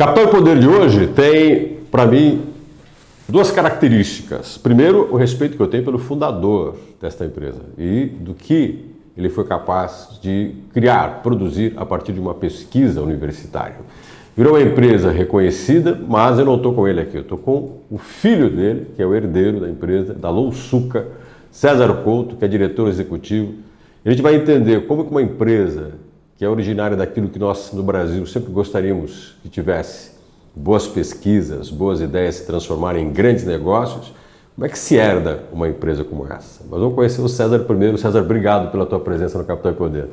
Capital e Poder de hoje tem, para mim, duas características. Primeiro, o respeito que eu tenho pelo fundador desta empresa e do que ele foi capaz de criar, produzir a partir de uma pesquisa universitária. Virou uma empresa reconhecida, mas eu não estou com ele aqui, eu estou com o filho dele, que é o herdeiro da empresa, da Louçuca, César Couto, que é diretor executivo. A gente vai entender como que uma empresa que é originária daquilo que nós no Brasil sempre gostaríamos que tivesse, boas pesquisas, boas ideias se transformarem em grandes negócios, como é que se herda uma empresa como essa? Mas vamos conhecer o César primeiro. César, obrigado pela tua presença no Capital e Poder.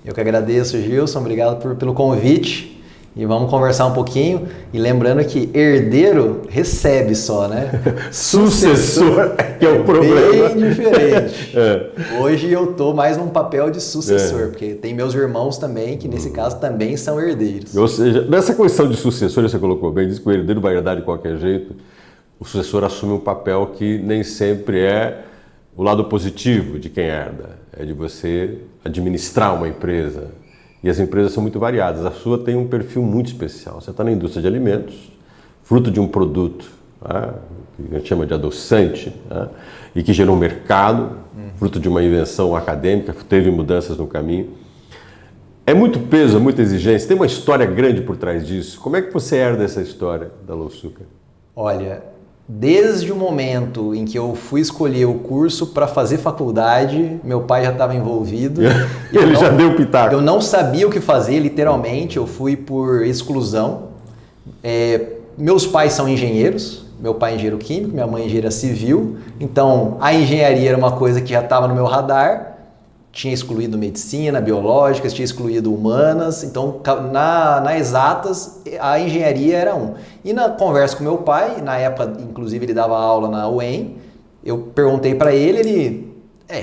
Eu que agradeço, Gilson, obrigado pelo convite. E vamos conversar um pouquinho. E lembrando que herdeiro recebe só, né? Sucessor que é o problema. Bem diferente. Hoje eu estou mais num papel de sucessor, porque tem meus irmãos também, que nesse caso também são herdeiros. Ou seja, nessa questão de sucessor, você colocou bem, diz que o herdeiro vai herdar de qualquer jeito. O sucessor assume um papel que nem sempre é o lado positivo de quem herda. É de você administrar uma empresa. E as empresas são muito variadas. A sua tem um perfil muito especial. Você está na indústria de alimentos, fruto de um produto, que a gente chama de adoçante, e que gerou um mercado, fruto de uma invenção acadêmica, teve mudanças no caminho. É muito peso, é muita exigência. Tem uma história grande por trás disso. Como é que você herda essa história da Louçuca? Olha, desde o momento em que eu fui escolher o curso para fazer faculdade, meu pai já estava envolvido. Ele já deu pitaco. Eu não sabia o que fazer, literalmente. Eu fui por exclusão. Meus pais são engenheiros. Meu pai é engenheiro químico, minha mãe é engenheira civil. Então, a engenharia era uma coisa que já estava no meu radar. Tinha excluído medicina, biológicas, tinha excluído humanas. Então, na exatas, a engenharia era um. E na conversa com meu pai, na época, inclusive, ele dava aula na UEM, eu perguntei para ele,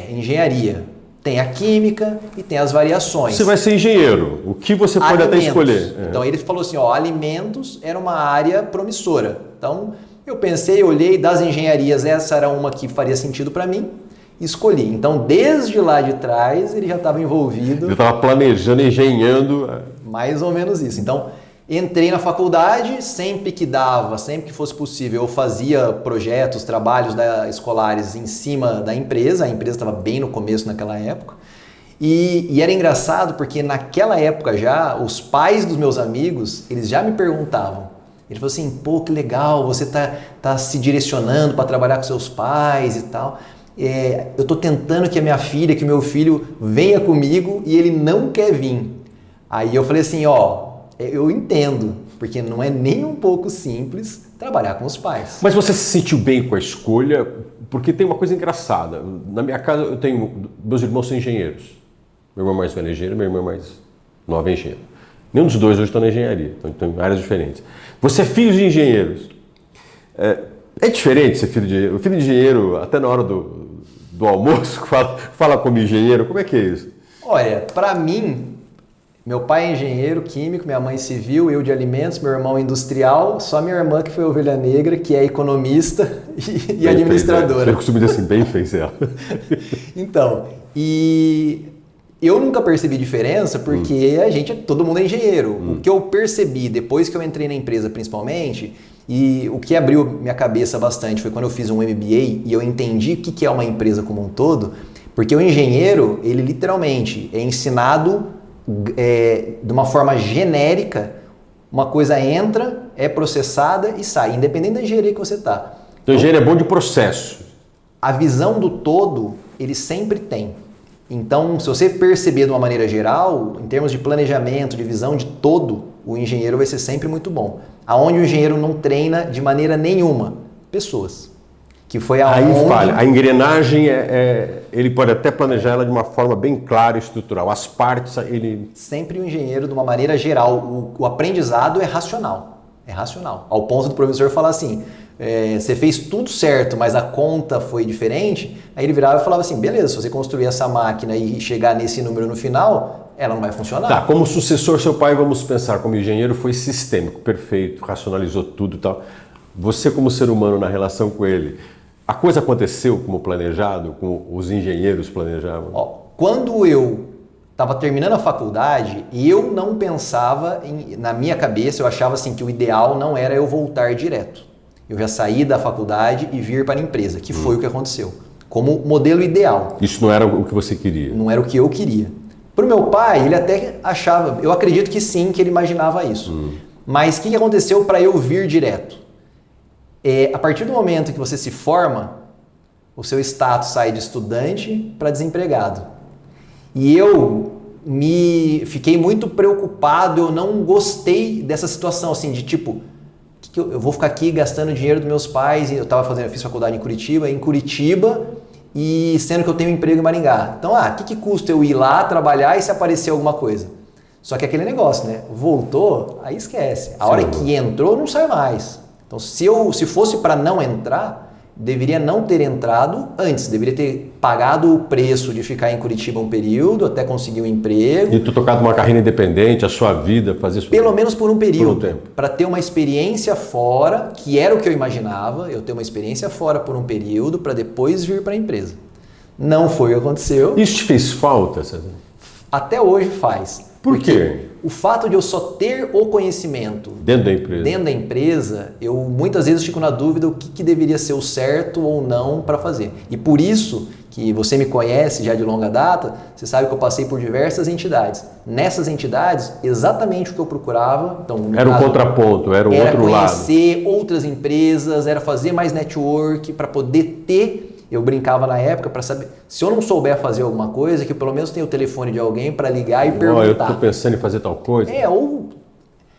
engenharia. Tem a química e tem as variações. Você vai ser engenheiro, o que você pode até escolher. Então, ele falou assim, alimentos era uma área promissora. Então, eu pensei, olhei, das engenharias, essa era uma que faria sentido para mim. Escolhi. Então, desde lá de trás, ele já estava envolvido. Ele estava planejando, engenhando. Mais ou menos isso. Então, entrei na faculdade, sempre que dava, sempre que fosse possível, eu fazia projetos, trabalhos escolares em cima da empresa. A empresa estava bem no começo naquela época. E era engraçado porque naquela época já, os pais dos meus amigos, eles já me perguntavam. Ele falou assim, pô, que legal, você tá se direcionando para trabalhar com seus pais e tal. Eu estou tentando que a minha filha, que o meu filho venha comigo e ele não quer vir. Aí eu falei assim, eu entendo, porque não é nem um pouco simples trabalhar com os pais. Mas você se sentiu bem com a escolha? Porque tem uma coisa engraçada. Na minha casa, meus irmãos são engenheiros. Meu irmão mais velho é engenheiro, meu irmão mais novo é engenheiro. Nenhum dos dois hoje está na engenharia, estão em áreas diferentes. Você é filho de engenheiros. É diferente ser filho de engenheiro. O filho de engenheiro, até na hora do almoço, fala como engenheiro. Como é que é isso? Olha, para mim, meu pai é engenheiro químico, minha mãe civil, eu de alimentos, meu irmão industrial, só minha irmã que foi ovelha negra, que é economista e administradora. Eu costumo dizer assim, bem fez ela. Então, e eu nunca percebi diferença porque todo mundo é engenheiro. O que eu percebi depois que eu entrei na empresa principalmente, e o que abriu minha cabeça bastante foi quando eu fiz um MBA e eu entendi o que é uma empresa como um todo, porque o engenheiro, ele literalmente é ensinado de uma forma genérica, uma coisa entra, é processada e sai, independente da engenharia que você está. Então, o engenheiro é bom de processo. A visão do todo, ele sempre tem. Então, se você perceber de uma maneira geral, em termos de planejamento, de visão de todo, o engenheiro vai ser sempre muito bom. Aonde o engenheiro não treina de maneira nenhuma? Pessoas. Que foi Aí falha. A engrenagem, ele pode até planejar ela de uma forma bem clara e estrutural. As partes, ele... Sempre o engenheiro, de uma maneira geral, o aprendizado é racional. É racional. Ao ponto do professor falar assim, você fez tudo certo, mas a conta foi diferente. Aí ele virava e falava assim, beleza, se você construir essa máquina e chegar nesse número no final, ela não vai funcionar. Tá, como sucessor, seu pai, vamos pensar, como engenheiro, foi sistêmico, perfeito, racionalizou tudo e tal. Você, como ser humano, na relação com ele, a coisa aconteceu como planejado, como os engenheiros planejavam? Quando eu estava terminando a faculdade e eu não pensava, na minha cabeça, eu achava assim que o ideal não era eu voltar direto. Eu já saí da faculdade e vir para a empresa, que foi o que aconteceu. Como modelo ideal. Isso não era o que você queria? Não era o que eu queria. Para o meu pai, ele até achava, eu acredito que sim, que ele imaginava isso. Mas o que aconteceu para eu vir direto? A partir do momento que você se forma, o seu status sai de estudante para desempregado. E eu fiquei muito preocupado, eu não gostei dessa situação, assim, de tipo, eu vou ficar aqui gastando dinheiro dos meus pais, eu fiz faculdade em Curitiba, e sendo que eu tenho um emprego em Maringá. Então, o que custa eu ir lá trabalhar e se aparecer alguma coisa? Só que aquele negócio, né? Voltou, aí esquece. A hora que entrou, não sai mais. Então, se fosse para não entrar, deveria não ter entrado antes, deveria ter pagado o preço de ficar em Curitiba um período até conseguir um emprego. E tu tocado uma carreira independente, a sua vida, fazer sua pelo menos por um período, por um tempo. Para ter uma experiência fora, que era o que eu imaginava, eu ter uma experiência fora por um período para depois vir para a empresa. Não foi o que aconteceu. Isso te fez falta, César? Até hoje faz. Por quê? O fato de eu só ter o conhecimento dentro da empresa, eu muitas vezes fico na dúvida o que deveria ser o certo ou não para fazer. E por isso que você me conhece já de longa data, você sabe que eu passei por diversas entidades. Nessas entidades, exatamente o que eu procurava... Então, era o contraponto, era o outro lado. Era conhecer outras empresas, era fazer mais network para poder ter... Eu brincava na época para saber, se eu não souber fazer alguma coisa, que eu pelo menos tenha o telefone de alguém para ligar e perguntar. Eu estou pensando em fazer tal coisa. Ou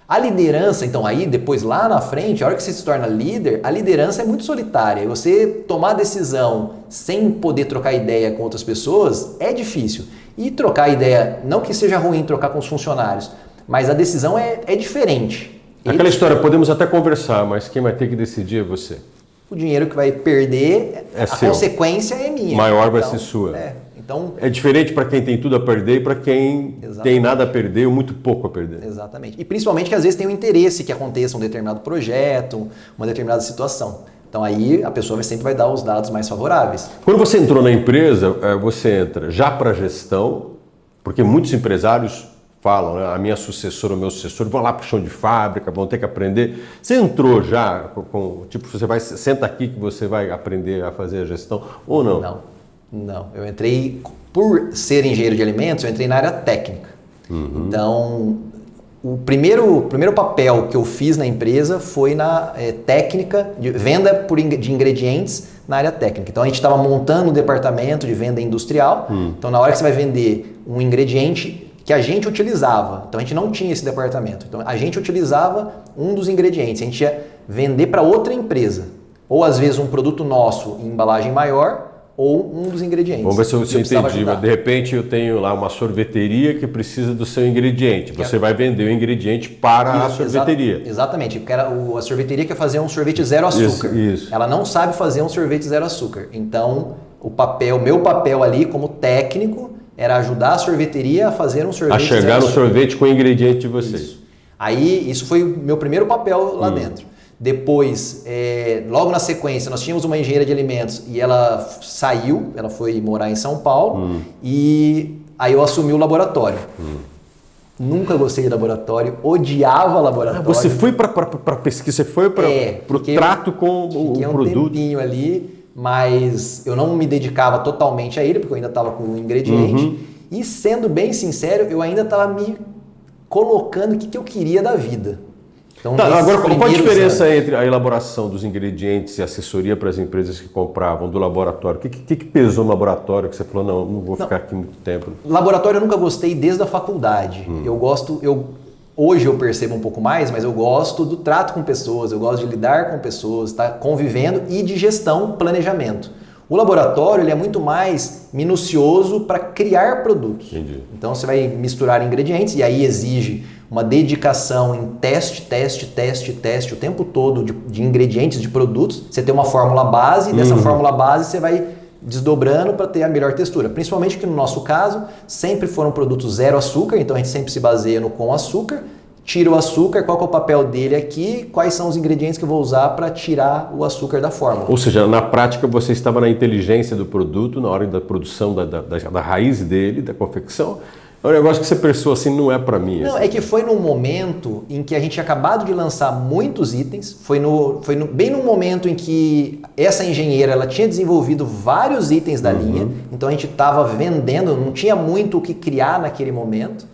a liderança, então aí depois lá na frente, a hora que você se torna líder, a liderança é muito solitária. E você tomar decisão sem poder trocar ideia com outras pessoas é difícil. E trocar ideia, não que seja ruim trocar com os funcionários, mas a decisão é diferente. Aquela história, podemos até conversar, mas quem vai ter que decidir é você. O dinheiro que vai perder, a seu. Consequência é minha. Maior vai ser sua. Então, é diferente para quem tem tudo a perder e para quem tem nada a perder ou muito pouco a perder. Exatamente. E principalmente que às vezes tem um interesse que aconteça um determinado projeto, uma determinada situação. Então aí a pessoa sempre vai dar os dados mais favoráveis. Quando você entrou na empresa, você entra já para a gestão, porque muitos empresários falam, né? A minha sucessora, o meu sucessor, vão lá para o chão de fábrica, vão ter que aprender. Você entrou já com, tipo, senta aqui que você vai aprender a fazer a gestão ou não? Não. Eu entrei, por ser engenheiro de alimentos, eu entrei na área técnica. Então, o primeiro papel que eu fiz na empresa foi na técnica de venda de ingredientes na área técnica. Então, a gente estava montando um departamento de venda industrial. Então, na hora que você vai vender um ingrediente que a gente utilizava, então a gente não tinha esse departamento, então a gente utilizava um dos ingredientes, a gente ia vender para outra empresa, ou às vezes um produto nosso em embalagem maior, ou um dos ingredientes. Vamos ver se eu entendi. De repente eu tenho lá uma sorveteria que precisa do seu ingrediente. Você vai vender o ingrediente para a sorveteria. Exatamente. Porque a sorveteria quer fazer um sorvete zero açúcar. Isso. Ela não sabe fazer um sorvete zero açúcar. Então, meu papel ali como técnico era ajudar a sorveteria a fazer um sorvete zero açúcar. A chegar no sorvete com o ingrediente de vocês. Isso. Aí, isso foi o meu primeiro papel lá dentro. Depois, logo na sequência, nós tínhamos uma engenheira de alimentos e ela saiu, ela foi morar em São Paulo e aí eu assumi o laboratório. Nunca gostei de laboratório, odiava laboratório. Você foi para pesquisa, você foi para o trato com o produto? Um tempinho ali, mas eu não me dedicava totalmente a ele, porque eu ainda estava com o ingrediente. E sendo bem sincero, eu ainda estava me colocando o que eu queria da vida. Então, agora, qual a diferença entre a elaboração dos ingredientes e assessoria para as empresas que compravam do laboratório? O que pesou no laboratório que você falou, não vou ficar aqui muito tempo? Laboratório eu nunca gostei desde a faculdade. Hoje eu percebo um pouco mais, mas eu gosto do trato com pessoas, eu gosto de lidar com pessoas, tá convivendo e de gestão, planejamento. O laboratório ele é muito mais minucioso para criar produtos. Entendi. Então você vai misturar ingredientes e aí exige uma dedicação em teste o tempo todo de ingredientes, de produtos. Você tem uma fórmula base e dessa fórmula base você vai desdobrando para ter a melhor textura. Principalmente que no nosso caso sempre foram produtos zero açúcar, então a gente sempre se baseia no com açúcar. Tira o açúcar, qual que é o papel dele aqui, quais são os ingredientes que eu vou usar para tirar o açúcar da fórmula. Ou seja, na prática você estava na inteligência do produto, na hora da produção da raiz dele, da confecção, É um negócio que você pensou assim, não é para mim. Não, assim. é que foi num momento em que a gente tinha acabado de lançar muitos itens, bem no momento em que essa engenheira ela tinha desenvolvido vários itens da linha, então a gente estava vendendo, não tinha muito o que criar naquele momento.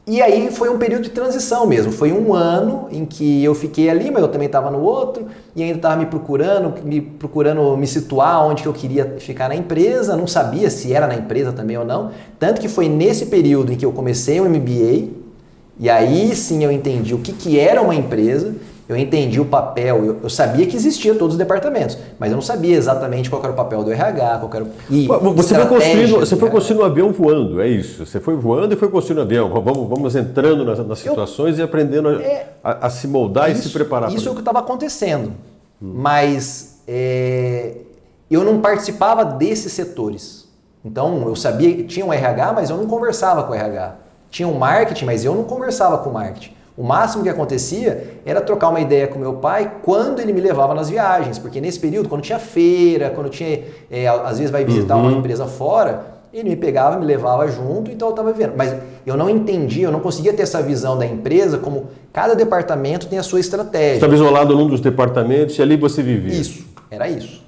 E aí foi um período de transição mesmo, foi um ano em que eu fiquei ali, mas eu também estava no outro, e ainda estava me procurando me situar onde que eu queria ficar na empresa, não sabia se era na empresa também ou não, tanto que foi nesse período em que eu comecei o MBA, e aí sim eu entendi o que era uma empresa, eu entendi o papel, eu sabia que existia todos os departamentos, mas eu não sabia exatamente qual era o papel do RH, qual era Você foi construindo um avião voando, é isso. Você foi voando e foi construindo um avião. Vamos entrando nas situações e aprendendo a se moldar e se preparar. Isso é o que estava acontecendo, mas eu não participava desses setores. Então eu sabia que tinha um RH, mas eu não conversava com o RH. Tinha um marketing, mas eu não conversava com o marketing. O máximo que acontecia era trocar uma ideia com meu pai quando ele me levava nas viagens, porque nesse período, quando tinha feira, quando tinha, às vezes vai visitar uma empresa fora, ele me pegava, me levava junto, então eu estava vendo. Mas eu não entendia, eu não conseguia ter essa visão da empresa como cada departamento tem a sua estratégia. Você estava isolado num dos departamentos e ali você vivia. Isso, era isso.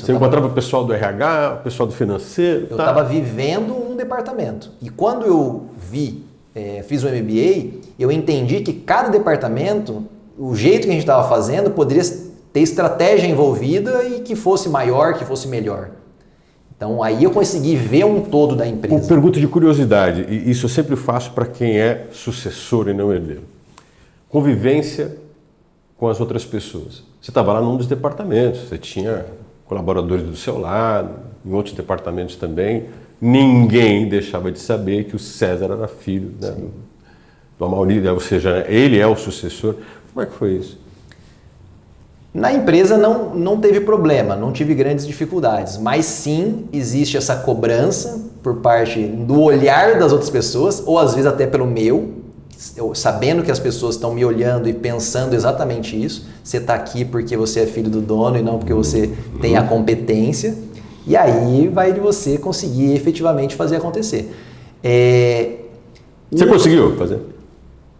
Você encontrava o pessoal do RH, o pessoal do financeiro? Eu estava vivendo um departamento. E quando eu fiz o MBA, eu entendi que cada departamento, o jeito que a gente estava fazendo, poderia ter estratégia envolvida e que fosse maior, que fosse melhor. Então aí eu consegui ver um todo da empresa. Pergunta de curiosidade, e isso eu sempre faço para quem é sucessor e não herdeiro. Convivência com as outras pessoas. Você estava lá num dos departamentos, você tinha colaboradores do seu lado, em outros departamentos também. Ninguém deixava de saber que o César era filho, né, do Amauri, ou seja, ele é o sucessor. Como é que foi isso? Na empresa não teve problema, não tive grandes dificuldades, mas sim existe essa cobrança por parte do olhar das outras pessoas, ou às vezes até pelo meu, sabendo que as pessoas estão me olhando e pensando exatamente isso. Você está aqui porque você é filho do dono e não porque você tem a competência. E aí vai de você conseguir efetivamente fazer acontecer. Você conseguiu fazer?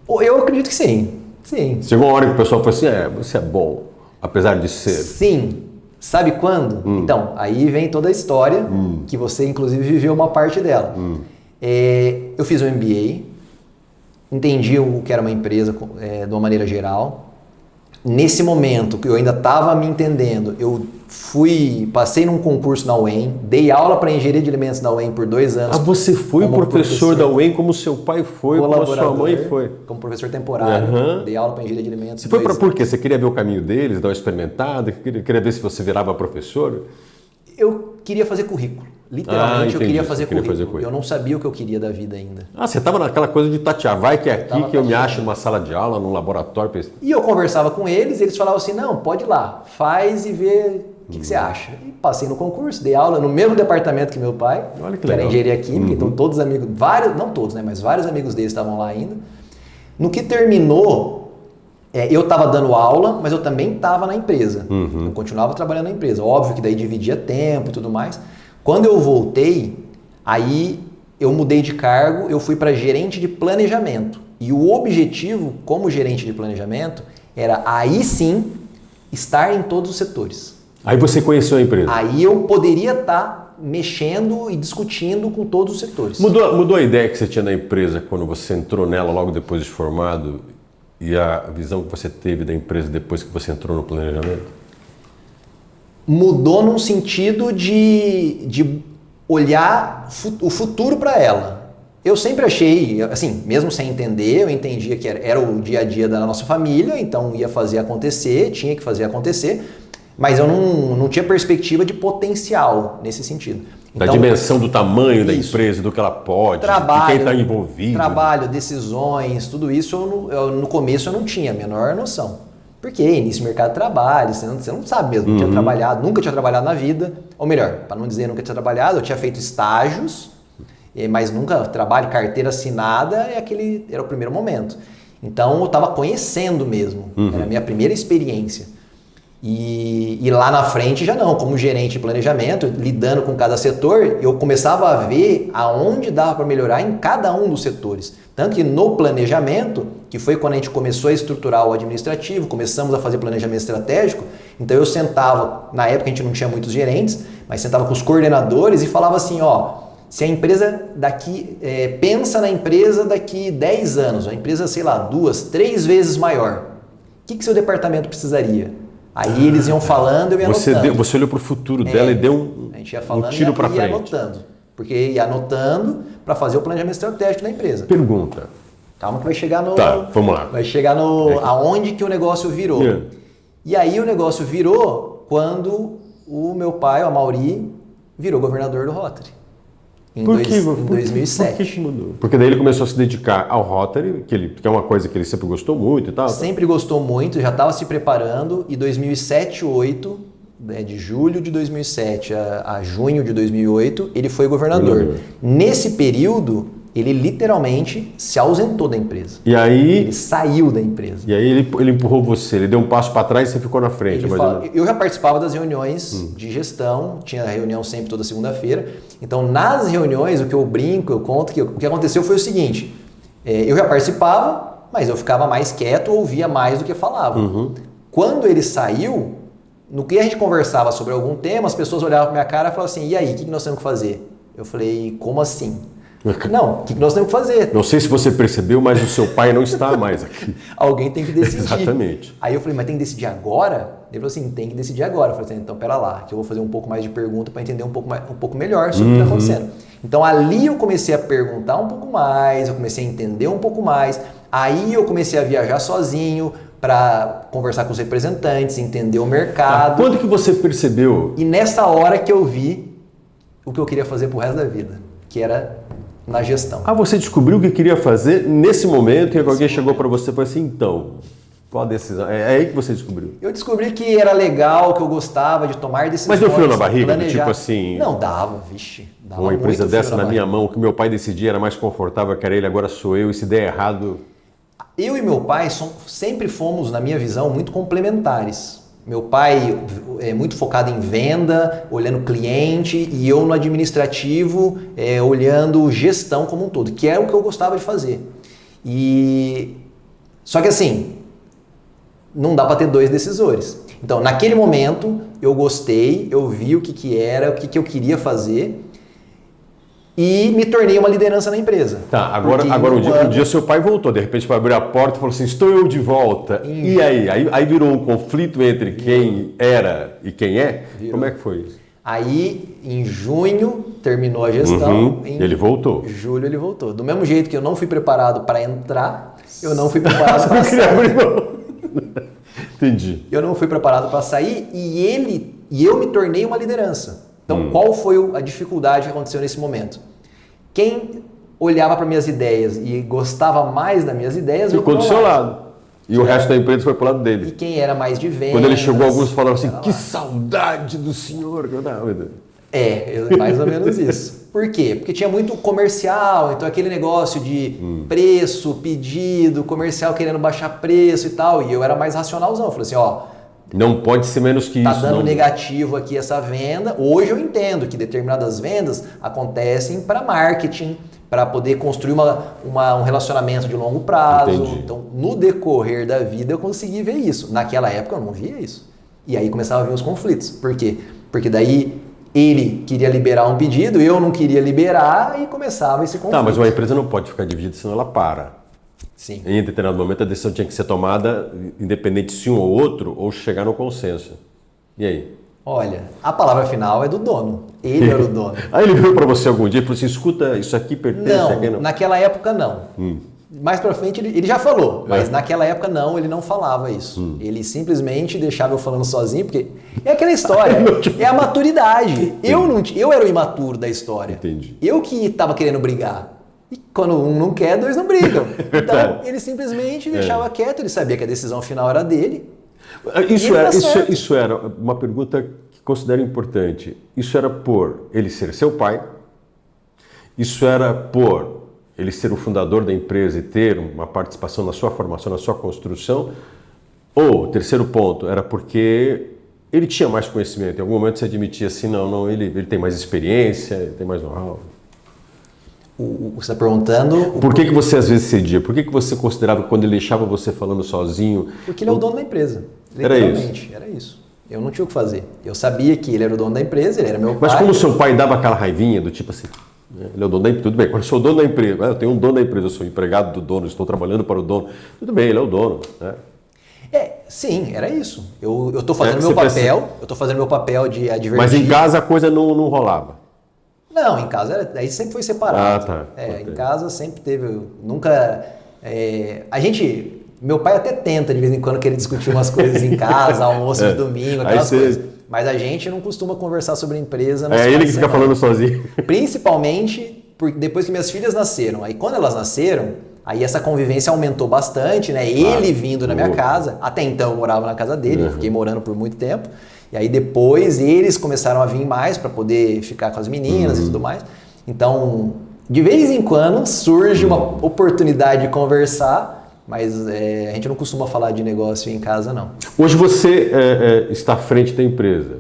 Eu acredito que sim. Sim. Chegou uma hora que o pessoal falou assim, você é bom, apesar de ser. Sim. Sabe quando? Então, aí vem toda a história, que você inclusive viveu uma parte dela. Eu fiz o MBA, entendi o que era uma empresa de uma maneira geral. Nesse momento que eu ainda estava me entendendo, eu passei num concurso na UEM, dei aula para engenharia de alimentos na UEM por 2 anos. Você foi professor da UEM como seu pai foi, como a sua mãe foi? Como professor temporário, dei aula para engenharia de alimentos. Você foi por quê? Você queria ver o caminho deles, dar uma experimentada? Queria ver se você virava professor? Eu queria fazer currículo. Literalmente, entendi. Eu queria fazer currículo. Eu não sabia o que eu queria da vida ainda. Você estava naquela coisa de tatear. Vai que é aqui que eu me acho numa sala de aula, num laboratório. E eu conversava com eles, eles falavam assim, não, pode ir lá, faz e vê o que você acha. E passei no concurso, dei aula no mesmo departamento que meu pai, que era engenharia química, então todos os amigos, não todos, né, mas vários amigos deles estavam lá ainda. No que terminou, eu estava dando aula, mas eu também estava na empresa. Eu continuava trabalhando na empresa. Óbvio que daí dividia tempo e tudo mais. Quando eu voltei, aí eu mudei de cargo, eu fui para gerente de planejamento. E o objetivo, como gerente de planejamento, era aí sim estar em todos os setores. Aí você conheceu a empresa? Aí eu poderia estar mexendo e discutindo com todos os setores. Mudou a ideia que você tinha da empresa quando você entrou nela logo depois de formado e a visão que você teve da empresa depois que você entrou no planejamento? Mudou num sentido de olhar o futuro para ela. Eu sempre achei, assim, mesmo sem entender, eu entendia que era o dia a dia da nossa família, então ia fazer acontecer, tinha que fazer acontecer, mas eu não tinha perspectiva de potencial nesse sentido. Da dimensão do tamanho da empresa, do que ela pode, de quem está envolvido. Trabalho, decisões, tudo isso no começo eu não tinha a menor noção. Porque início do mercado de trabalho, você não sabe mesmo, tinha trabalhado, nunca tinha trabalhado na vida, ou melhor, para não dizer nunca tinha trabalhado, eu tinha feito estágios, mas nunca trabalho, carteira assinada, era o primeiro momento. Então eu estava conhecendo mesmo, era a minha primeira experiência. E lá na frente já não, como gerente de planejamento, lidando com cada setor, eu começava a ver aonde dava para melhorar em cada um dos setores. Tanto que no planejamento, que foi quando a gente começou a estruturar o administrativo, começamos a fazer planejamento estratégico, então eu sentava, na época a gente não tinha muitos gerentes, mas sentava com os coordenadores e falava assim, ó, se a empresa daqui, pensa na empresa daqui 10 anos, a empresa, sei lá, 2, 3 vezes maior, o que seu departamento precisaria? Aí eles iam falando, eu ia anotando. Você olhou para o futuro dela e deu a gente ia falando, um tiro para frente. Ia anotando. Porque ia anotando para fazer o planejamento estratégico da empresa. Pergunta. Calma que vai chegar no... Tá, vamos lá. Vai chegar no... Aonde que o negócio virou. E aí o negócio virou quando o meu pai, o Amaury, virou governador do Rotary. Em 2007. Por que mudou? Porque daí ele começou a se dedicar ao Rotary, que é uma coisa que ele sempre gostou muito e tal. Sempre gostou muito, já estava se preparando. E 2007, 2008, de julho de 2007 a junho de 2008, ele foi governador. Nesse período, ele literalmente se ausentou da empresa. E aí... Ele saiu da empresa. E aí ele empurrou você, ele deu um passo para trás e você ficou na frente. Eu já participava das reuniões de gestão, tinha reunião sempre toda segunda-feira. Então, nas reuniões, o que eu brinco, eu conto, que o que aconteceu foi o seguinte, eu já participava, mas eu ficava mais quieto, ouvia mais do que falava. Quando ele saiu, no que a gente conversava sobre algum tema, as pessoas olhavam para minha cara e falavam assim, e aí, o que nós temos que fazer? Eu falei, como assim? Não, o que nós temos que fazer? Não sei se você percebeu, mas o seu pai não está mais aqui. Alguém tem que decidir. Exatamente. Aí eu falei, mas tem que decidir agora? Ele falou assim, tem que decidir agora. Eu falei assim, então pera lá, que eu vou fazer um pouco mais de pergunta para entender um pouco melhor sobre o que está acontecendo. Então ali eu comecei a perguntar um pouco mais, eu comecei a entender um pouco mais, aí eu comecei a viajar sozinho para conversar com os representantes, entender o mercado. Quando que você percebeu? E nessa hora que eu vi o que eu queria fazer pro resto da vida, que era na gestão. Você descobriu o que queria fazer nesse momento e alguém chegou para você e falou assim, então, qual a decisão? É aí que você descobriu? Eu descobri que era legal, que eu gostava de tomar decisões. Mas deu frio na barriga? Tipo assim... Não, dava, vixe. Dava uma empresa dessa na minha mão, que meu pai decidia, era mais confortável que era ele, agora sou eu, e se der errado... Eu e meu pai sempre fomos, na minha visão, muito complementares. Meu pai é muito focado em venda, olhando cliente, e eu no administrativo, olhando gestão como um todo, que era o que eu gostava de fazer. Só que assim, não dá para ter dois decisores. Então, naquele momento, eu gostei, eu vi o que era, o que eu queria fazer, e me tornei uma liderança na empresa. Tá, agora um dia seu pai voltou, de repente para abrir a porta e falou assim, estou eu de volta. E aí? Aí virou um conflito entre quem era e quem é? Virou. Como é que foi isso? Aí, em junho, terminou a gestão. Ele voltou. Em julho ele voltou. Do mesmo jeito que eu não fui preparado para entrar, eu não fui preparado para sair. Entendi. Eu não fui preparado para sair e eu me tornei uma liderança. Então, qual foi a dificuldade que aconteceu nesse momento? Quem olhava para minhas ideias e gostava mais das minhas ideias... Ficou do seu lado. E o resto da empresa foi pro lado dele. E quem era mais de vendas... Quando ele chegou, alguns falaram assim, que saudade do senhor. Mais ou menos isso. Por quê? Porque tinha muito comercial, então aquele negócio de preço, pedido, comercial querendo baixar preço e tal. E eu era mais racionalzão. Eu falei assim, não pode ser menos que isso. Está dando negativo aqui essa venda. Hoje eu entendo que determinadas vendas acontecem para marketing, para poder construir um relacionamento de longo prazo. Entendi. Então, no decorrer da vida, eu consegui ver isso. Naquela época, eu não via isso. E aí começava a vir os conflitos. Por quê? Porque daí ele queria liberar um pedido, eu não queria liberar e começava esse conflito. Tá, mas uma empresa não pode ficar dividida, senão ela para. Sim. Em determinado momento a decisão tinha que ser tomada, independente se um ou outro, ou chegar no consenso. E aí? Olha, a palavra final é do dono. Ele era o dono. Aí ele veio para você algum dia e falou assim, escuta, isso aqui pertence a quem não? Naquela época não. Mais pra frente ele já falou, mas naquela época não, ele não falava isso. Ele simplesmente deixava eu falando sozinho, porque é aquela história, é a maturidade. Eu era o imaturo da história. Entendi. Eu que estava querendo brigar. E quando um não quer, dois não brigam. Então, ele simplesmente deixava quieto, ele sabia que a decisão final era dele. Isso era uma pergunta que considero importante. Isso era por ele ser seu pai? Isso era por ele ser o fundador da empresa e ter uma participação na sua formação, na sua construção? Ou, terceiro ponto, era porque ele tinha mais conhecimento? Em algum momento você admitia assim, não, ele tem mais experiência, ele tem mais know-how? Você está perguntando... Por que você às vezes cedia? Por que você considerava que quando ele deixava você falando sozinho... Porque ele é o dono da empresa. Era Literalmente, era isso. Eu não tinha o que fazer. Eu sabia que ele era o dono da empresa, ele era meu pai. Mas como o seu pai dava aquela raivinha do tipo assim, ele é o dono da empresa, tudo bem, quando eu sou o dono da empresa, eu tenho um dono da empresa, eu sou empregado do dono, estou trabalhando para o dono, tudo bem, ele é o dono, né? Sim, era isso. Eu estou fazendo meu papel, eu estou fazendo meu papel de advertir. Mas em casa a coisa não rolava? Não, em casa aí sempre foi separado. Tá. Em casa sempre teve, nunca... Meu pai até tenta de vez em quando querer discutir umas coisas em casa, almoço de domingo, aquelas coisas. Mas a gente não costuma conversar sobre empresa. Ele que fica falando sozinho. Principalmente depois que minhas filhas nasceram. Aí quando elas nasceram, aí essa convivência aumentou bastante, né? Ele vindo na minha casa. Até então eu morava na casa dele, eu fiquei morando por muito tempo. E aí depois eles começaram a vir mais para poder ficar com as meninas e tudo mais. Então, de vez em quando surge uma oportunidade de conversar. Mas a gente não costuma falar de negócio em casa, não. Hoje você está à frente da empresa.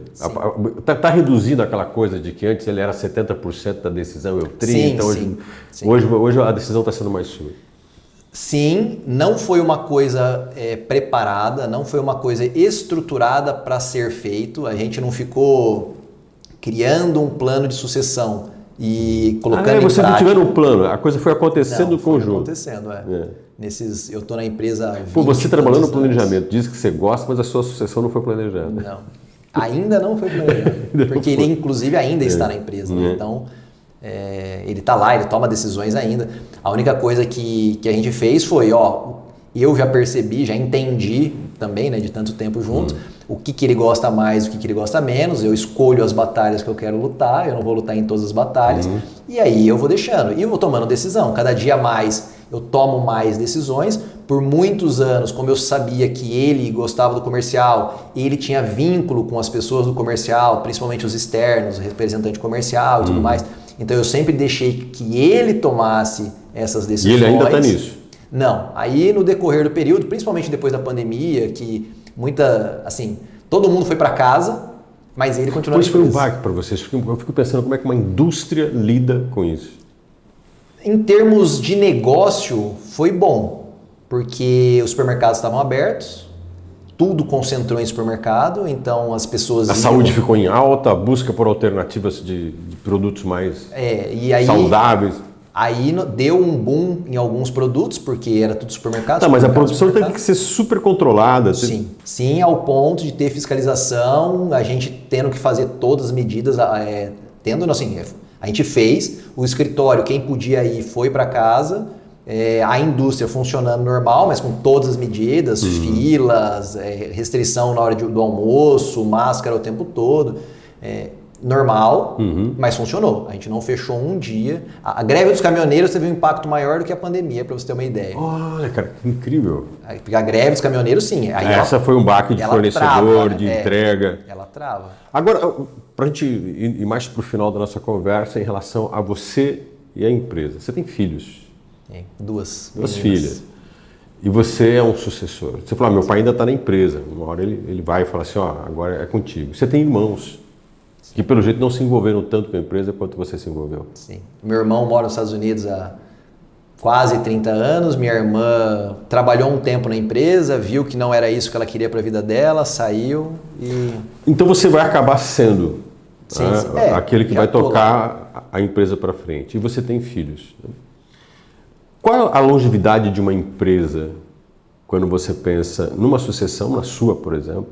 Está reduzindo aquela coisa de que antes ele era 70% da decisão, eu 30%. Sim. Hoje a decisão está sendo mais sua. Sim, não foi uma coisa preparada, não foi uma coisa estruturada para ser feito. A gente não ficou criando um plano de sucessão e colocando em prática. Vocês não tiveram um plano, a coisa foi acontecendo no conjunto. Foi acontecendo, eu estou na empresa há 20 você trabalhando no anos. planejamento, diz que você gosta, mas a sua sucessão não foi planejada. Não, ainda não foi planejado, porque ele inclusive ainda está na empresa, né? Então ele está lá, ele toma decisões ainda. A única coisa que a gente fez foi, eu já percebi, já entendi também, né, de tanto tempo junto, o que ele gosta mais, o que ele gosta menos, eu escolho as batalhas que eu quero lutar, eu não vou lutar em todas as batalhas, e aí eu vou deixando, e eu vou tomando decisão, cada dia mais eu tomo mais decisões. Por muitos anos, como eu sabia que ele gostava do comercial, ele tinha vínculo com as pessoas do comercial, principalmente os externos, o representante comercial e tudo mais, então eu sempre deixei que ele tomasse essas decisões. E ele ainda está nisso? Não, aí no decorrer do período, principalmente depois da pandemia, que todo mundo foi para casa, mas ele continuou. Isso foi um baque para vocês. Eu fico pensando como é que uma indústria lida com isso. Em termos de negócio, foi bom, porque os supermercados estavam abertos, tudo concentrou em supermercado, então as pessoas... A saúde ficou em alta, a busca por alternativas de produtos mais saudáveis. Aí deu um boom em alguns produtos, porque era tudo supermercado. Mas a produção teve que ser super controlada. Sim, ao ponto de ter fiscalização, a gente tendo que fazer todas as medidas, a gente fez, o escritório, quem podia ir foi para casa, a indústria funcionando normal, mas com todas as medidas, filas, restrição na hora do almoço, máscara o tempo todo, normal, mas funcionou. A gente não fechou um dia. A greve dos caminhoneiros teve um impacto maior do que a pandemia, para você ter uma ideia. Olha, cara, que incrível. Porque a greve dos caminhoneiros, sim. Essa foi um baque de fornecedor, de entrega. Ela trava. Agora, para a gente ir mais para o final da nossa conversa em relação a você e a empresa. Você tem filhos? Tem, duas filhas. E você é um sucessor. Você falou, meu pai ainda está na empresa. Uma hora ele vai e fala assim, agora é contigo. Você tem irmãos que pelo jeito não se envolveram tanto com a empresa quanto você se envolveu. Sim. Meu irmão mora nos Estados Unidos há quase 30 anos. Minha irmã trabalhou um tempo na empresa, viu que não era isso que ela queria para a vida dela, saiu e... Então você vai acabar sendo aquele que vai tocar lá. A empresa para frente. E você tem filhos. Qual é a longevidade de uma empresa quando você pensa numa sucessão, na sua, por exemplo,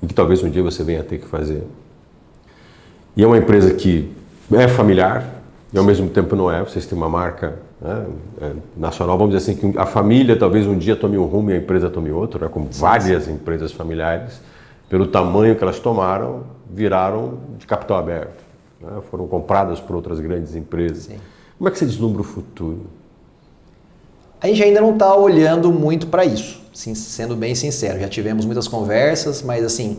e que talvez um dia você venha a ter que fazer? E é uma empresa que é familiar e ao mesmo tempo não é. Vocês têm uma marca nacional, vamos dizer assim, que a família talvez um dia tome um rumo e a empresa tome outro, como várias empresas familiares, pelo tamanho que elas tomaram, viraram de capital aberto. Foram compradas por outras grandes empresas. Sim. Como é que você vislumbra o futuro? A gente ainda não está olhando muito para isso, sendo bem sincero. Já tivemos muitas conversas, mas assim,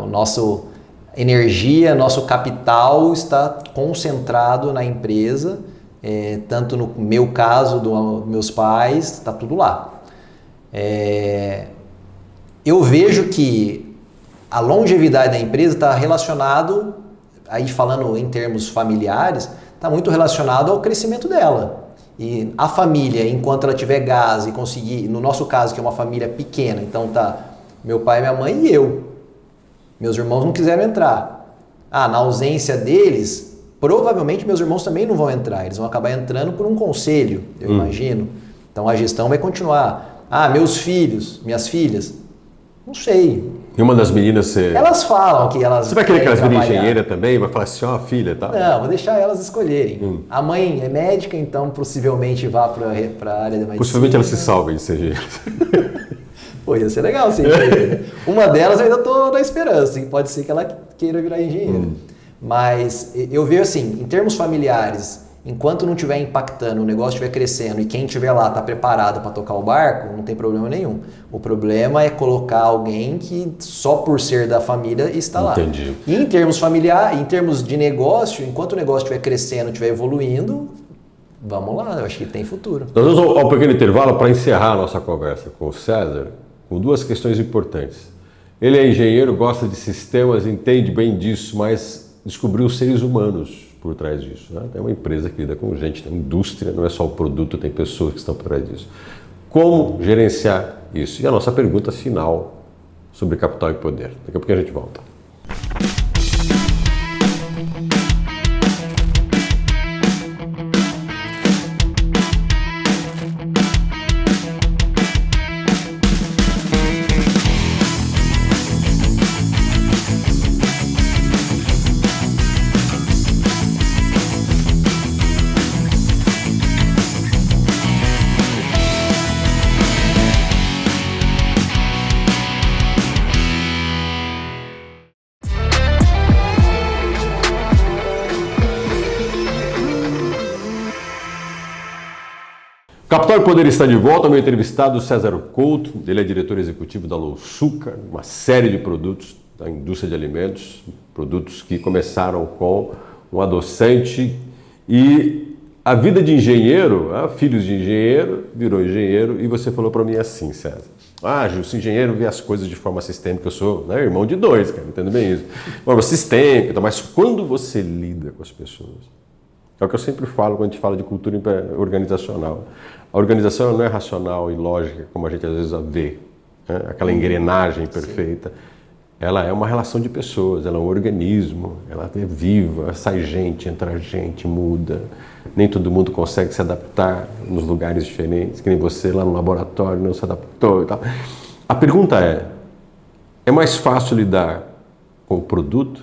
o nosso energia, nosso capital está concentrado na empresa, tanto no meu caso, dos meus pais, está tudo lá. Eu vejo que a longevidade da empresa está relacionado, aí falando em termos familiares, está muito relacionado ao crescimento dela. E a família, enquanto ela tiver gás e conseguir, no nosso caso que é uma família pequena, então tá meu pai, minha mãe e eu. Meus irmãos não quiseram entrar. Na ausência deles, provavelmente meus irmãos também não vão entrar. Eles vão acabar entrando por um conselho, eu imagino. Então a gestão vai continuar. Meus filhos, minhas filhas, não sei. E uma das meninas você... Elas falam que elas... Você vai querer que elas virem engenheira também? Vai falar assim, filha, tá? Não, vou deixar elas escolherem. A mãe é médica, então possivelmente vá para a área da medicina. Possivelmente elas se salvem de ser engenheira. Pô, ia ser legal ser engenheira. Uma delas eu ainda estou na esperança, hein? Pode ser que ela queira virar engenheira. Mas eu vejo assim, em termos familiares, enquanto não estiver impactando, o negócio estiver crescendo e quem estiver lá está preparado para tocar o barco, não tem problema nenhum. O problema é colocar alguém que só por ser da família está lá. Entendi. E em termos familiares, em termos de negócio, enquanto o negócio estiver crescendo, estiver evoluindo, vamos lá, eu acho que tem futuro. Nós vamos ao pequeno intervalo para encerrar a nossa conversa com o César, com duas questões importantes. Ele é engenheiro, gosta de sistemas, entende bem disso, mas descobriu os seres humanos por trás disso. Né? Tem uma empresa que lida com gente, tem uma indústria, não é só o produto, tem pessoas que estão por trás disso. Como gerenciar isso? E a nossa pergunta final sobre capital e poder. Daqui a pouco a gente volta. Capital e Poder está de volta. Meu entrevistado César Couto, ele é diretor executivo da Louçuca, uma série de produtos da indústria de alimentos, produtos que começaram com um adoçante e a vida de engenheiro, filhos de engenheiro, virou engenheiro e você falou para mim assim, César, Gil, se engenheiro vê as coisas de forma sistêmica, eu sou irmão de dois, cara, entendo bem isso, forma sistêmica, mas quando você lida com as pessoas, é o que eu sempre falo quando a gente fala de cultura organizacional. A organização não é racional e lógica, como a gente às vezes a vê, né? Aquela engrenagem perfeita. Sim. Ela é uma relação de pessoas, ela é um organismo, ela é viva, sai gente, entra gente, muda. Nem todo mundo consegue se adaptar nos lugares diferentes, que nem você lá no laboratório não se adaptou e tal. A pergunta é mais fácil lidar com o produto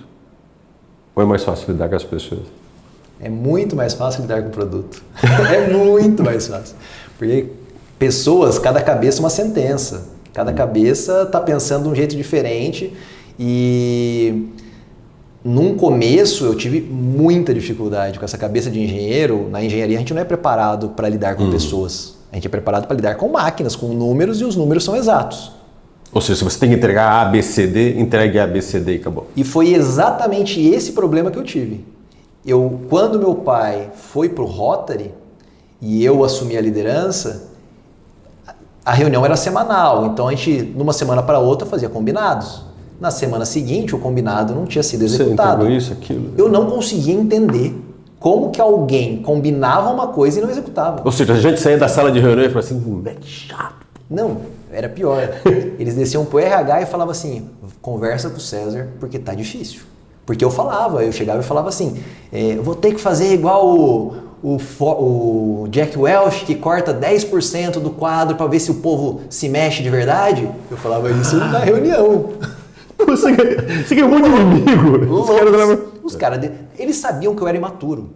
ou é mais fácil lidar com as pessoas? É muito mais fácil lidar com o produto. É muito mais fácil. Porque pessoas, cada cabeça é uma sentença. Cada cabeça está pensando de um jeito diferente. E num começo eu tive muita dificuldade com essa cabeça de engenheiro. Na engenharia a gente não é preparado para lidar com pessoas. A gente é preparado para lidar com máquinas, com números, e os números são exatos. Ou seja, se você tem que entregar A, B, C, D, entregue A, B, C, D e acabou. E foi exatamente esse problema que eu tive. Quando meu pai foi para o Rotary e eu assumi a liderança, a reunião era semanal, então a gente, numa semana para outra, fazia combinados. Na semana seguinte, o combinado não tinha sido executado. Você isso, aquilo? Eu não conseguia entender como que alguém combinava uma coisa e não executava. Ou seja, a gente saía da sala de reunião e falava assim, moleque chato. Não, era pior. Eles desciam pro RH e falavam assim, conversa com o César porque tá difícil. Porque eu chegava e falava assim, eu vou ter que fazer igual o Jack Welch, que corta 10% do quadro para ver se o povo se mexe de verdade. Eu falava isso na reunião. Você ganhou um monte de inimigo. Os caras, eles sabiam que eu era imaturo.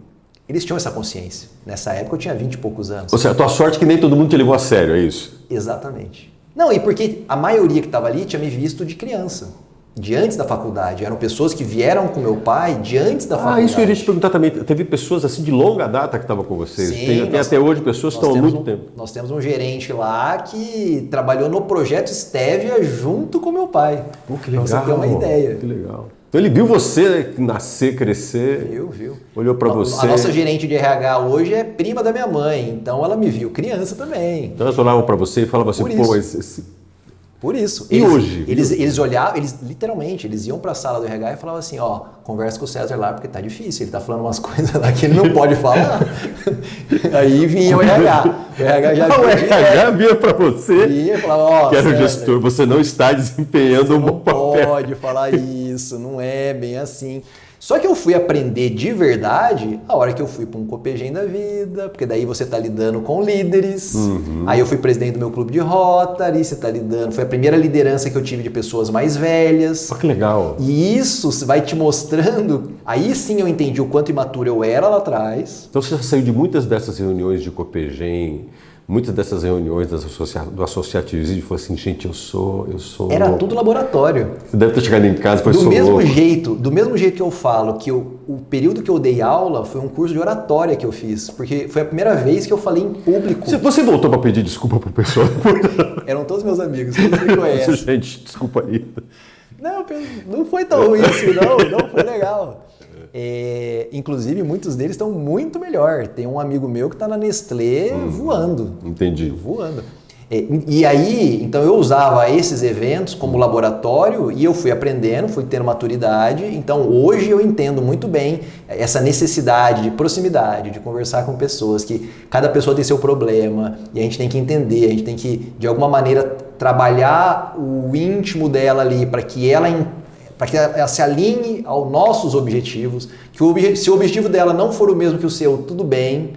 Eles tinham essa consciência. Nessa época eu tinha 20 e poucos anos. Ou seja, a tua sorte é que nem todo mundo te levou a sério, é isso? Exatamente. Não, e porque a maioria que estava ali tinha me visto de criança. De antes da faculdade. Eram pessoas que vieram com meu pai de antes da faculdade. Isso que eu iria te perguntar também. Teve pessoas assim de longa data que estavam com vocês? Sim, tem até hoje pessoas que estão há muito tempo. Nós temos um gerente lá que trabalhou no projeto Stevia junto com meu pai. Que legal. Pra você ter uma ideia. Que legal. Então ele viu você nascer, crescer. Viu. Olhou para você. A nossa gerente de RH hoje é prima da minha mãe. Então ela me viu criança também. Então elas olhavam para você e falavam assim, Por isso. E hoje? Eles olhavam, literalmente, eles iam para a sala do RH e falavam assim, ó, conversa com o César lá porque tá difícil, ele tá falando umas coisas lá que ele não pode falar. Aí vinha o RH. O RH já o RH vinha para você, vinha e falava, ó, que era o César, gestor, você não está desempenhando um bom papel. não pode falar isso, não é bem assim. Só que eu fui aprender de verdade a hora que eu fui para um Copegem da vida, porque daí você está lidando com líderes. Aí eu fui presidente do meu clube de Rotary, você está lidando. Foi a primeira liderança que eu tive de pessoas mais velhas. Olha que legal. E isso vai te mostrando. Aí sim eu entendi o quanto imaturo eu era lá atrás. Então você já saiu de muitas dessas reuniões de Copegem, muitas dessas reuniões do associativismo e falou assim, gente, eu sou Era louco. tudo laboratório. Você deve ter chegado em casa e falou, Do sou mesmo louco. jeito que eu falo que o período que eu dei aula foi um curso de oratória que eu fiz, porque foi a primeira vez que eu falei em público. Você voltou para pedir desculpa pro pessoal? Eram todos meus amigos, todos me conhecem. Gente, desculpa aí. Não foi tão ruim assim, não foi legal. Inclusive, muitos deles estão muito melhor. Tem um amigo meu que está na Nestlé voando. Entendi. Voando. E aí, então eu usava esses eventos como laboratório e eu fui aprendendo, fui tendo maturidade. Então hoje eu entendo muito bem essa necessidade de proximidade, de conversar com pessoas, que cada pessoa tem seu problema e a gente tem que entender, a gente tem que de alguma maneira trabalhar o íntimo dela ali para que ela se alinhe aos nossos objetivos, que se o objetivo dela não for o mesmo que o seu, tudo bem,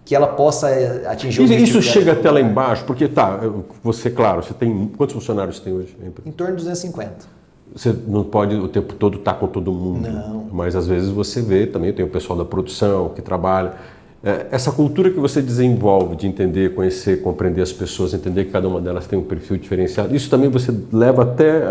que ela possa atingir o objetivo Isso chega dela. até lá embaixo, porque você tem, quantos funcionários você tem hoje? Em torno de 250. Você não pode o tempo todo estar com todo mundo, Não. Mas às vezes você vê também, tem o pessoal da produção que trabalha. Essa cultura que você desenvolve de entender, conhecer, compreender as pessoas, entender que cada uma delas tem um perfil diferenciado, isso também você leva até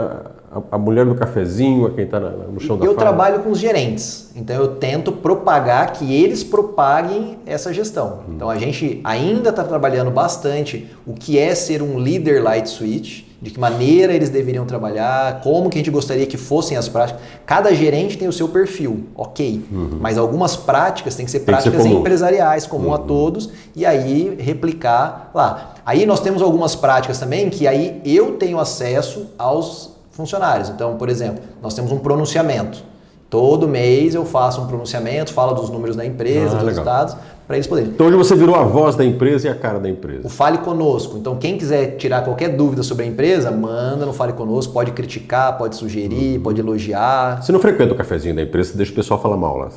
a mulher do cafezinho, a quem está no chão da fábrica? Eu trabalho com os gerentes, então eu tento propagar, que eles propaguem essa gestão. Então a gente ainda está trabalhando bastante o que é ser um líder light switch, de que maneira eles deveriam trabalhar, como que a gente gostaria que fossem as práticas. Cada gerente tem o seu perfil, ok, mas algumas práticas têm que ser práticas empresariais, comum a todos, e aí replicar lá. Aí nós temos algumas práticas também que aí eu tenho acesso aos funcionários. Então, por exemplo, nós temos um pronunciamento. Todo mês eu faço um pronunciamento, falo dos números da empresa, dos resultados, para eles poderem. Então hoje você virou a voz da empresa e a cara da empresa. O Fale Conosco. Então quem quiser tirar qualquer dúvida sobre a empresa, manda no Fale Conosco, pode criticar, pode sugerir, pode elogiar. Você não frequenta o cafezinho da empresa, você deixa o pessoal falar mal lá.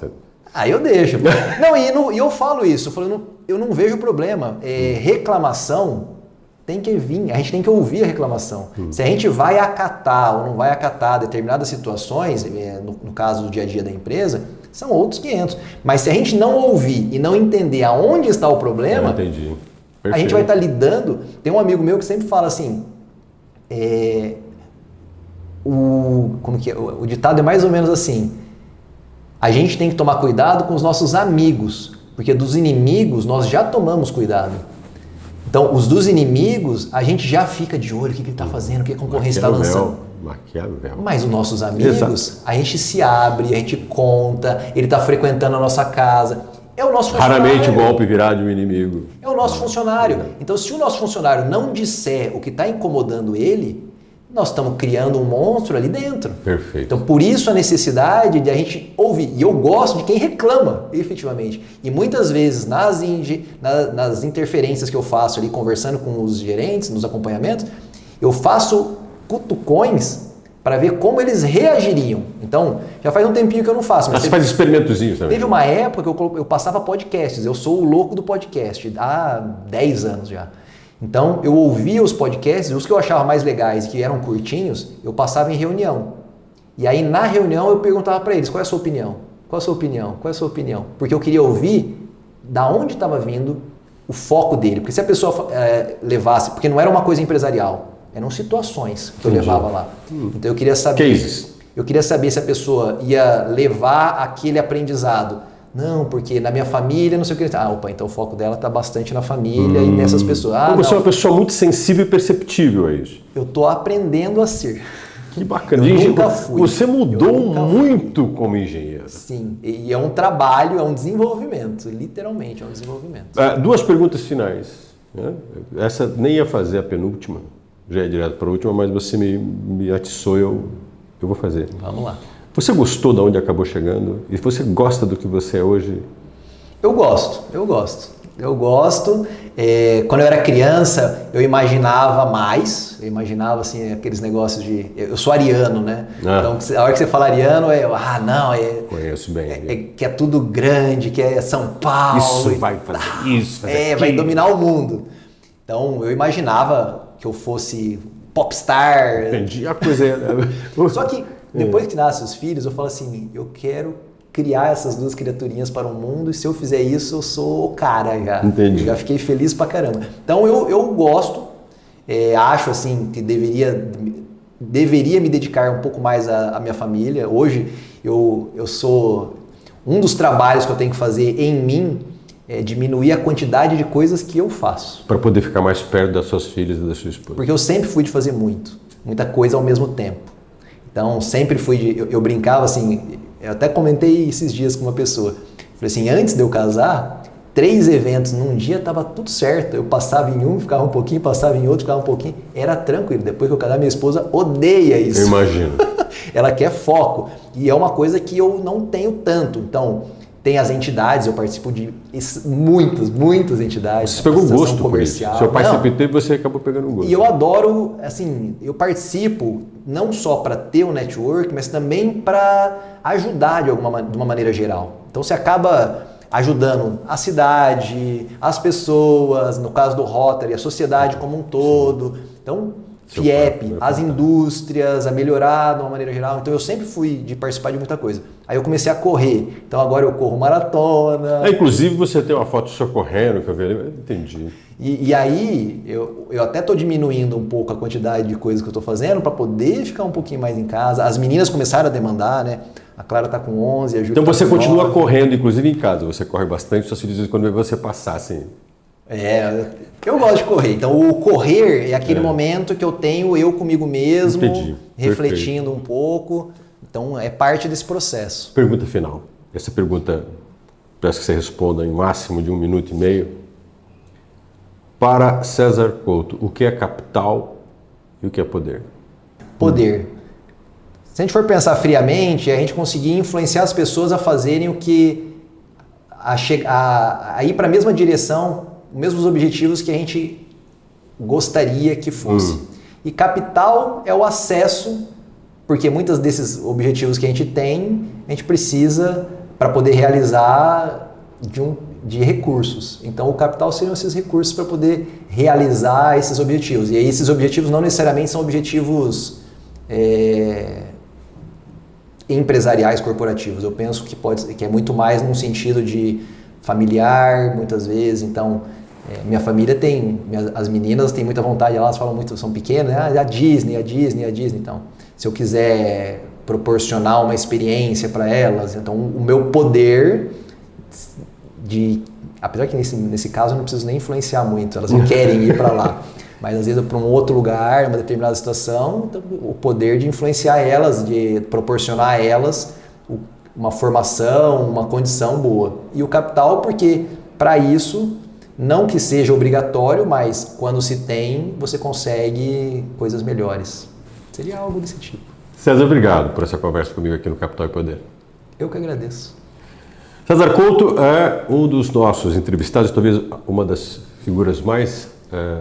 Eu deixo. E eu falo isso, eu não vejo problema. Reclamação tem que vir, a gente tem que ouvir a reclamação. Se a gente vai acatar ou não vai acatar determinadas situações, no caso do dia a dia da empresa, são outros 500. Mas se a gente não ouvir e não entender aonde está o problema, entendi. A gente vai estar lidando. Tem um amigo meu que sempre fala assim, o ditado é mais ou menos assim, a gente tem que tomar cuidado com os nossos amigos, porque dos inimigos nós já tomamos cuidado. Então, os dos inimigos, a gente já fica de olho, o que ele está fazendo, o que a concorrência está lançando. Maquiavel. Mas os nossos amigos, Exato. A gente se abre, a gente conta, ele está frequentando a nossa casa. É o nosso funcionário. Raramente o golpe virá de um inimigo. É o nosso funcionário. Então, se o nosso funcionário não disser o que está incomodando ele, nós estamos criando um monstro ali dentro. Perfeito. Então, por isso a necessidade de a gente ouvir. E eu gosto de quem reclama, efetivamente. E muitas vezes, nas interferências que eu faço ali, conversando com os gerentes, nos acompanhamentos, eu faço cutucões para ver como eles reagiriam. Então, já faz um tempinho que eu não faço. Mas você faz experimentozinhos também? Teve uma época que eu passava podcasts. Eu sou o louco do podcast há 10 anos já. Então, eu ouvia os podcasts, os que eu achava mais legais, que eram curtinhos, eu passava em reunião. E aí, na reunião, eu perguntava para eles, qual é a sua opinião? Qual é a sua opinião? Qual é a sua opinião? Porque eu queria ouvir da onde estava vindo o foco dele. Porque se a pessoa levasse... Porque não era uma coisa empresarial, eram situações que eu levava lá. Então, eu queria saber... Cases. Eu queria saber se a pessoa ia levar aquele aprendizado. Não, porque na minha família, não sei o que. Então o foco dela está bastante na família e nessas pessoas. Você é uma pessoa muito sensível e perceptível a isso. Eu estou aprendendo a ser. Que bacana. Eu nunca fui. Você mudou muito como engenheiro. Sim, e é um trabalho, é um desenvolvimento. Literalmente, é um desenvolvimento. 2 perguntas finais. Essa nem ia fazer a penúltima. já é direto para a última, mas você me atiçou, eu vou fazer. Vamos lá. Você gostou de onde acabou chegando? E você gosta do que você é hoje? Eu gosto. Quando eu era criança, eu imaginava mais. Eu imaginava, assim, aqueles negócios de... Eu sou ariano, né? Então, a hora que você fala ariano, Conheço bem. que é tudo grande, que é São Paulo. Isso vai fazer isso, fazer vai dominar o mundo. Então, eu imaginava que eu fosse popstar. Entendi. A coisa é... Só que, depois que nascem os filhos, eu falo assim, eu quero criar essas duas criaturinhas para o mundo, e se eu fizer isso, eu sou o cara já. Entendi. Já fiquei feliz pra caramba. Então eu gosto, acho assim que deveria me dedicar um pouco mais à minha família. Hoje eu sou... Um dos trabalhos que eu tenho que fazer em mim é diminuir a quantidade de coisas que eu faço. Para poder ficar mais perto das suas filhas e da sua esposa. Porque eu sempre fui de fazer muita coisa ao mesmo tempo. Então sempre fui eu brincava assim... Eu até comentei esses dias com uma pessoa. Falei assim, antes de eu casar, 3 eventos num dia estava tudo certo. Eu passava em um, ficava um pouquinho, passava em outro, ficava um pouquinho. Era tranquilo. Depois que eu casar, minha esposa odeia isso. Eu imagino. Ela quer foco. E é uma coisa que eu não tenho tanto. Então, tem as entidades, eu participo de muitas entidades. Você pegou gosto por isso. Seu pai sempre teve, você acabou pegando gosto. E eu adoro, assim, eu participo não só para ter um network, mas também para ajudar de uma maneira geral. Então você acaba ajudando a cidade, as pessoas, no caso do Rotary, a sociedade como um todo. Então, FIEP, as indústrias, a melhorar de uma maneira geral. Então eu sempre fui de participar de muita coisa. Aí eu comecei a correr. Então agora eu corro maratona. Inclusive você tem uma foto sua correndo, que eu vi ali. Entendi. E aí eu até estou diminuindo um pouco a quantidade de coisas que eu estou fazendo para poder ficar um pouquinho mais em casa. As meninas começaram a demandar, né? A Clara está com 11, a Júlia Então você tá com continua 9. correndo, inclusive em casa. Você corre bastante, só se diz quando vê você passar, assim. Eu gosto de correr. Então o correr é aquele momento que eu tenho eu comigo mesmo, refletindo um pouco. Então é parte desse processo. Pergunta final. Essa pergunta, peço que você responda em máximo de 1 minuto e meio. Para César Couto, o que é capital e o que é poder? Poder. Se a gente for pensar friamente, é a gente conseguir influenciar as pessoas a fazerem o que... a ir para a mesma direção, os mesmos objetivos que a gente gostaria que fosse. E capital é o acesso, porque muitos desses objetivos que a gente tem, a gente precisa para poder realizar de recursos. Então o capital seriam esses recursos para poder realizar esses objetivos. E aí esses objetivos não necessariamente são objetivos empresariais, corporativos. Eu penso que é muito mais num sentido de familiar, muitas vezes. Então minha família as meninas têm muita vontade, elas falam muito, são pequenas, a Disney. Então, se eu quiser proporcionar uma experiência para elas, então o meu poder apesar que nesse caso eu não preciso nem influenciar muito, elas não querem ir para lá, mas às vezes para um outro lugar, uma determinada situação, então, o poder de influenciar elas, de proporcionar a elas uma formação, uma condição boa. E o capital, porque para isso, não que seja obrigatório, mas quando se tem, você consegue coisas melhores. Seria algo desse tipo. César, obrigado por essa conversa comigo aqui no Capital e Poder. Eu que agradeço. César Couto é um dos nossos entrevistados, talvez uma das figuras mais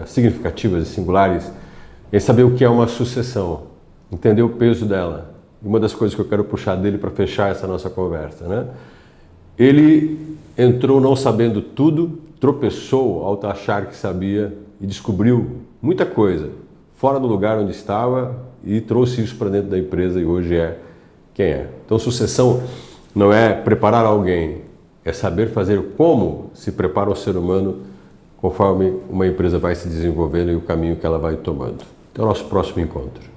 significativas e singulares em saber o que é uma sucessão, entender o peso dela. Uma das coisas que eu quero puxar dele para fechar essa nossa conversa, né? Ele entrou não sabendo tudo, tropeçou ao achar que sabia e descobriu muita coisa fora do lugar onde estava e trouxe isso para dentro da empresa e hoje é quem é. Então sucessão não é preparar alguém, é saber fazer como se prepara o ser humano conforme uma empresa vai se desenvolvendo e o caminho que ela vai tomando. Até o nosso próximo encontro.